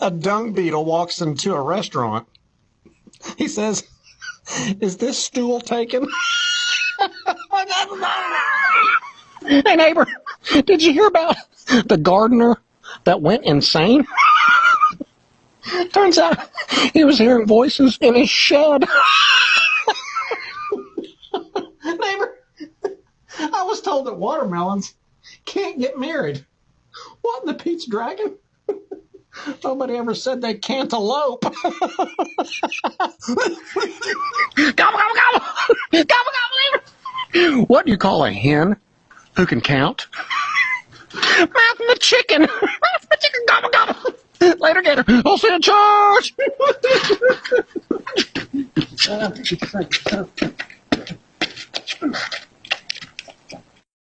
A dung beetle walks into a restaurant. He says, "Is this stool taken?" Hey, neighbor, did you hear about the gardener that went insane? Turns out he was hearing voices in his shed. Neighbor, I was told that watermelons can't get married. What in the Pete's Dragon? Nobody ever said they can't elope. Gobble, gobble, gobble. Gobble, gobble, neighbor. What do you call a hen who can count? Mouth the chicken. Mouth the chicken. Gobble, gobble. Later, Gator. I'll see you at church.